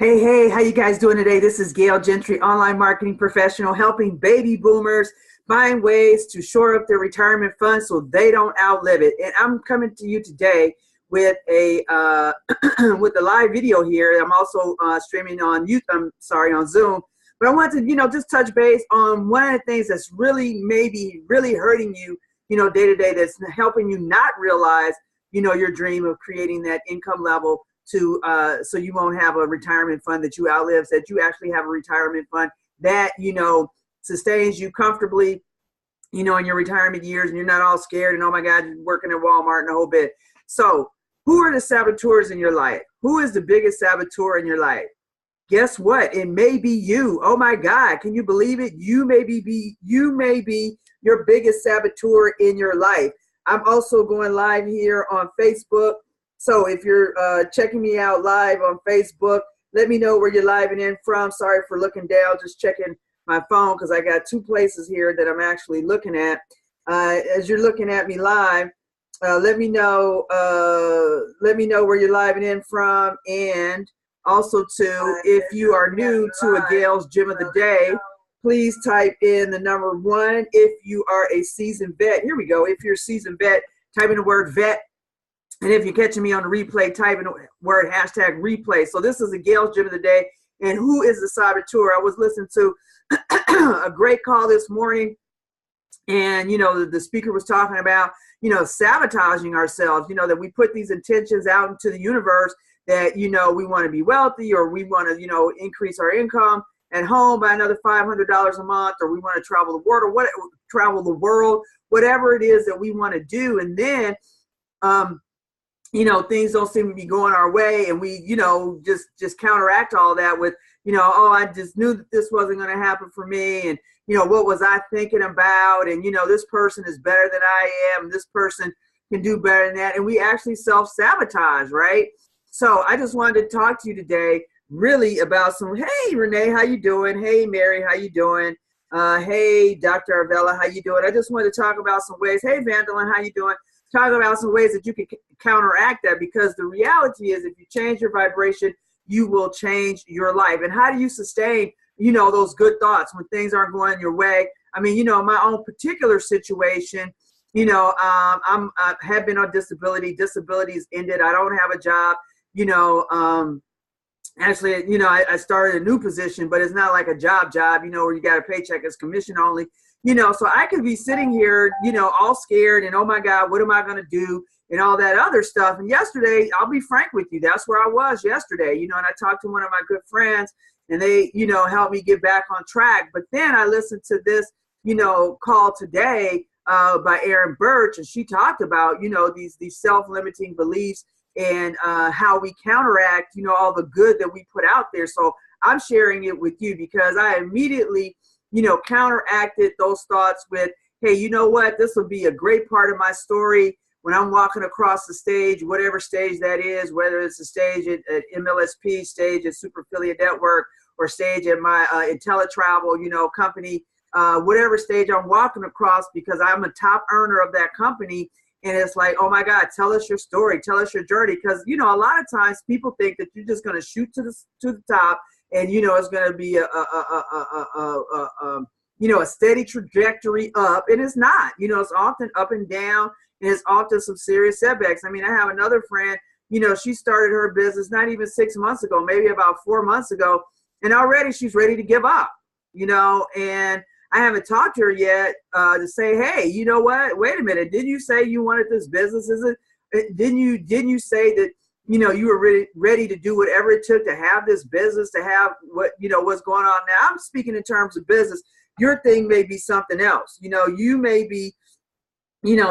Hey, hey, how you guys doing today? This is Gail Gentry, online marketing professional, helping baby boomers find ways to shore up their retirement funds so they don't outlive it. And I'm coming to you today with a with a live video here. I'm also streaming on YouTube. I'm sorry, on Zoom. But I want to, just touch base on one of the things that's really maybe really hurting you, day to day. That's helping you not realize, your dream of creating that income level to so you won't have a retirement fund that you outlive, so that you actually have a retirement fund that sustains you comfortably, in your retirement years, and you're not all scared and, oh my God, you're working at Walmart and the whole bit. So who are the saboteurs in your life? Who is the biggest saboteur in your life? Guess what? It may be you. Oh my God, can you believe it? You may be your biggest saboteur in your life. I'm also going live here on Facebook. So if you're checking me out live on Facebook, let me know where you're living in from. Sorry for looking down, just checking my phone because I got two places here that I'm actually looking at. As you're looking at me live, let me know where you're living in from, and also too, if you are new to a Gail's Gym of the Day, please type in the number 1. If you are a seasoned vet, here we go. If you're a seasoned vet, type in the word vet. And if you're catching me on the replay, type in the word #replay. So this is a Gail's Gym of the Day. And who is the saboteur? I was listening to a great call this morning. And, the speaker was talking about, sabotaging ourselves, that we put these intentions out into the universe that, we want to be wealthy, or we want to, increase our income at home by another $500 a month, or we want to travel the world, whatever it is that we want to do. And then, things don't seem to be going our way, and we, just counteract all that with, oh, I just knew that this wasn't going to happen for me. And, what was I thinking about? And, this person is better than I am. This person can do better than that. And we actually self-sabotage, right? So I just wanted to talk to you today really about hey, Renee, how you doing? Hey, Mary, how you doing? Hey, Dr. Arvella, how you doing? I just wanted to talk about some ways. Hey, Vandalyn, how you doing? Talk about some ways that you can counteract that, because the reality is, if you change your vibration, you will change your life. And how do you sustain, those good thoughts when things aren't going your way? I mean, my own particular situation, I have been on disability. Disability's ended. I don't have a job. Actually, I started a new position, but it's not like a job, where you got a paycheck. It's commission only. So I could be sitting here, all scared and, oh my God, what am I going to do? And all that other stuff. And yesterday, I'll be frank with you, that's where I was yesterday, and I talked to one of my good friends, and they, helped me get back on track. But then I listened to this, call today by Erin Birch, and she talked about, these self-limiting beliefs, and how we counteract, all the good that we put out there. So I'm sharing it with you because I immediately, counteracted those thoughts with, hey, you know what? This will be a great part of my story when I'm walking across the stage, whatever stage that is, whether it's a stage at MLSP, stage at Super Affiliate Network, or stage at my IntelliTravel, company, whatever stage I'm walking across, because I'm a top earner of that company. And it's like, oh my God, tell us your story, tell us your journey. Because, a lot of times people think that you're just going to shoot to the top, and, it's going to be a steady trajectory up. And it's not, it's often up and down, and it's often some serious setbacks. I mean, I have another friend, she started her business not even 6 months ago, maybe about 4 months ago. And already she's ready to give up, and I haven't talked to her yet to say, hey, you know what? Wait a minute. Didn't you say you wanted this business? Didn't you say that, you were ready to do whatever it took to have this business, to have what's going on now? I'm speaking in terms of business. Your thing may be something else. You may be,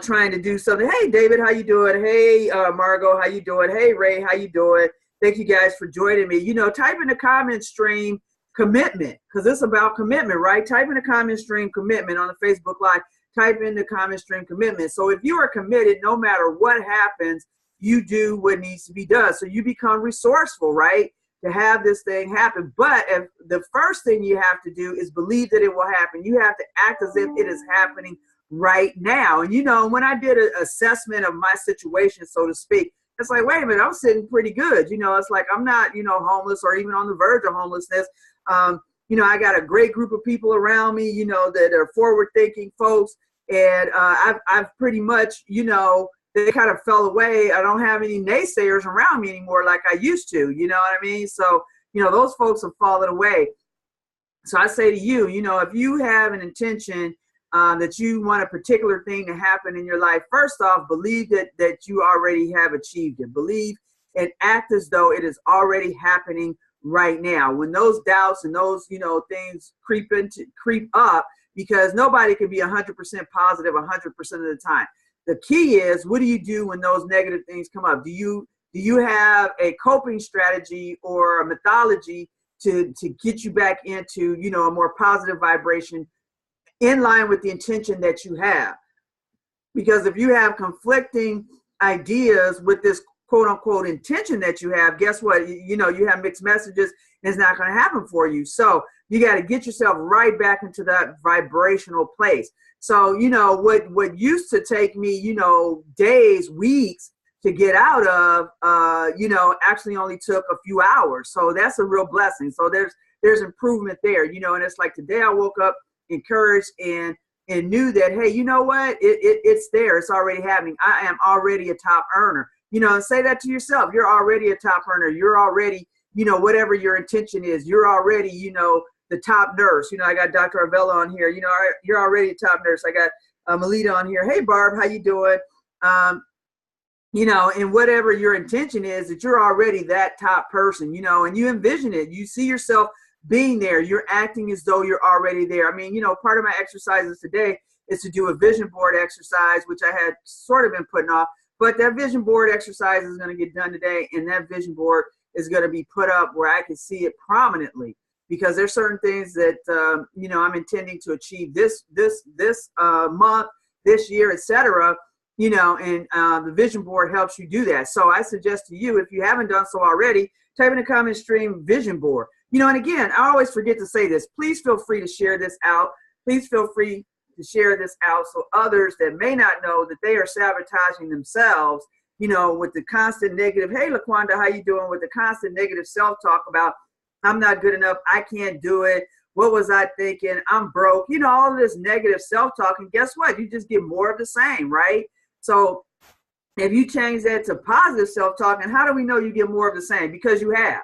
trying to do something. Hey, David, how you doing? Hey, Margot, how you doing? Hey, Ray, how you doing? Thank you guys for joining me. Type in the comment stream commitment, because it's about commitment, right? Type in the comment stream commitment on the Facebook Live. Type in the comment stream commitment. So if you are committed, no matter what happens, you do what needs to be done. So you become resourceful, right, to have this thing happen. But if the first thing you have to do is believe that it will happen. You have to act as if it is happening right now. And when I did an assessment of my situation, so to speak, it's like, wait a minute, I'm sitting pretty good. You know, it's like, I'm not, you know, homeless or even on the verge of homelessness. You know, I got a great group of people around me, you know, that are forward thinking folks. And I've pretty much, you know, they kind of fell away. I don't have any naysayers around me anymore like I used to, you know what I mean? So, you know, those folks have fallen away. So I say to you, you know, if you have an intention that you want a particular thing to happen in your life, first off, believe that you already have achieved it. Believe and act as though it is already happening right now. When those doubts and those, you know, things creep up, because nobody can be 100% positive 100% of the time. The key is, what do you do when those negative things come up? Do you have a coping strategy or a methodology to get you back into, you know, a more positive vibration in line with the intention that you have? Because if you have conflicting ideas with this quote unquote intention that you have, guess what? You know, you have mixed messages and it's not going to happen for you. So you got to get yourself right back into that vibrational place. So, you know, what used to take me, you know, days, weeks to get out of, you know, actually only took a few hours. So that's a real blessing. So there's improvement there, you know, and it's like today I woke up encouraged and knew that, hey, you know what, it's there. It's already happening. I am already a top earner, you know, and say that to yourself. You're already a top earner. You're already, you know, whatever your intention is, you're already, you know, the top nurse. You know, I got Dr. Avella on here, you know, you're already a top nurse. I got Melita on here. Hey, Barb, how you doing? You know, and whatever your intention is, that you're already that top person, you know, and you envision it. You see yourself being there. You're acting as though you're already there. I mean, you know, part of my exercises today is to do a vision board exercise, which I had sort of been putting off, but that vision board exercise is going to get done today. And that vision board is going to be put up where I can see it prominently, because there's certain things that, you know, I'm intending to achieve this month, this year, etc. You know, and the vision board helps you do that. So I suggest to you, if you haven't done so already, type in the comment stream vision board. You know, and again, I always forget to say this. Please feel free to share this out. Please feel free to share this out so others that may not know that they are sabotaging themselves, you know, with the constant negative, hey, LaQuanda, how you doing? With the constant negative self-talk about, I'm not good enough, I can't do it, what was I thinking, I'm broke, you know, all of this negative self-talk. And guess what? You just get more of the same, right? So if you change that to positive self-talk, and how do we know you get more of the same? Because you have.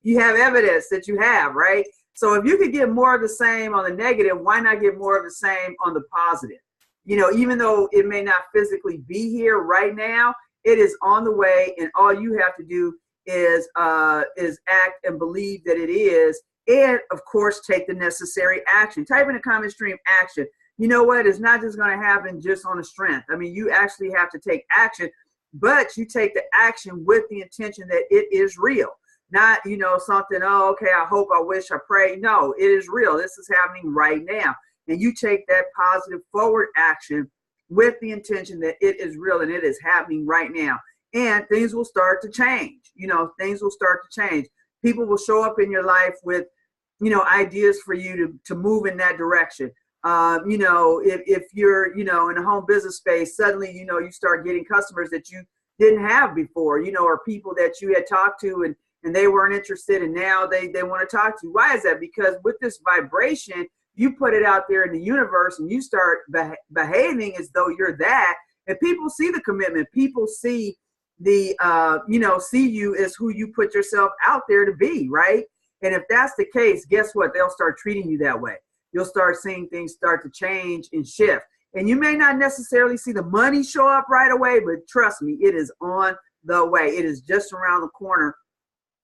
You have evidence that you have, right? So if you could get more of the same on the negative, why not get more of the same on the positive? You know, even though it may not physically be here right now, it is on the way, and all you have to do is act and believe that it is, and of course take the necessary action. Type in the comment stream action. You know what? It's not just going to happen just on the strength. I mean, you actually have to take action, but you take the action with the intention that it is real. Not, you know, something, oh, okay, I hope, I wish, I pray. No, it is real. This is happening right now. And you take that positive forward action with the intention that it is real and it is happening right now. And things will start to change. You know, things will start to change. People will show up in your life with, you know, ideas for you to move in that direction. You know, if you're, you know, in a home business space, suddenly, you know, you start getting customers that you didn't have before, you know, or people that you had talked to and they weren't interested, and now they want to talk to you. Why is that? Because with this vibration, you put it out there in the universe and you start behaving as though you're that, and people see the commitment. People see the, you know, see you as who you put yourself out there to be, right? And if that's the case, guess what? They'll start treating you that way. You'll start seeing things start to change and shift. And you may not necessarily see the money show up right away, but trust me, it is on the way. It is just around the corner,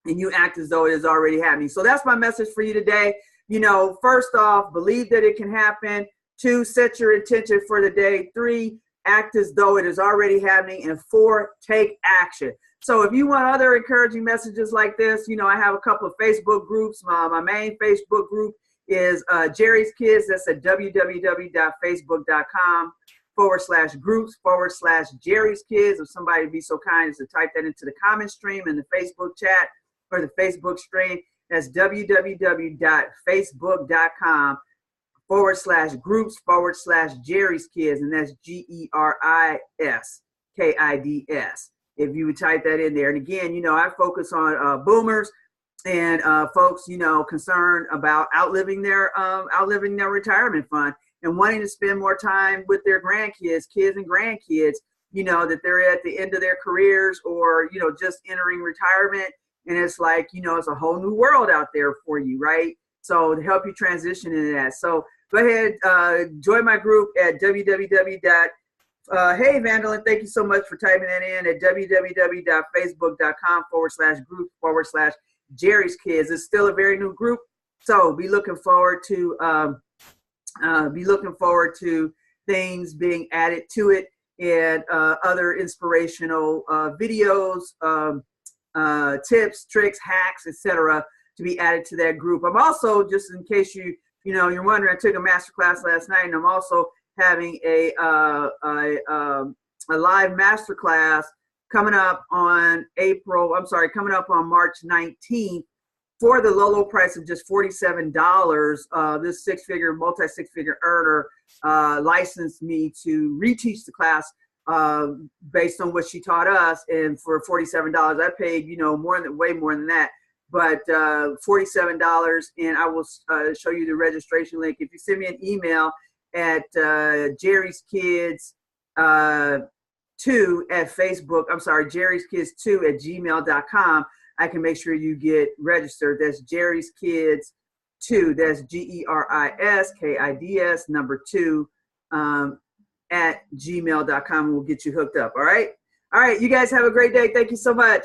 and you act as though it is already happening. So that's my message for you today. You know, first off, believe that it can happen. 2, set your intention for the day. 3, act as though it is already happening. And 4, take action. So if you want other encouraging messages like this, you know, I have a couple of Facebook groups. My main Facebook group is Jerry's Kids. That's at www.facebook.com/groups/Jerry's Kids. If somebody would be so kind as to type that into the comment stream in the Facebook chat or the Facebook stream, that's www.facebook.com/groups/Jerry's Kids. And that's GERIS KIDS. If you would type that in there. And again, you know, I focus on boomers and folks, you know, concerned about outliving their retirement fund and wanting to spend more time with their grandkids, kids and grandkids, you know, that they're at the end of their careers or, you know, just entering retirement. And it's like, you know, it's a whole new world out there for you, right? So to help you transition into that. So go ahead, join my group at hey, Vandalyn, thank you so much for typing that in at www.facebook.com/group/Jerry's Kids. It's still a very new group, so be looking forward to things being added to it and other inspirational videos, tips, tricks, hacks, etc. to be added to that group. I'm also, just in case you're wondering, I took a master class last night, and I'm also having a live master class coming up on March 19th for the low price of just $47. This multi-six-figure earner licensed me to reteach the class based on what she taught us, and for $47, I paid, you know, way more than that. But $47, and I will show you the registration link. If you send me an email at Jerry's Kids 2 at Facebook, Jerry's Kids 2 at gmail.com, I can make sure you get registered. That's Jerry's Kids 2, that's GERISKIDS 2 at gmail.com, and we'll get you hooked up. All right, you guys have a great day. Thank you so much.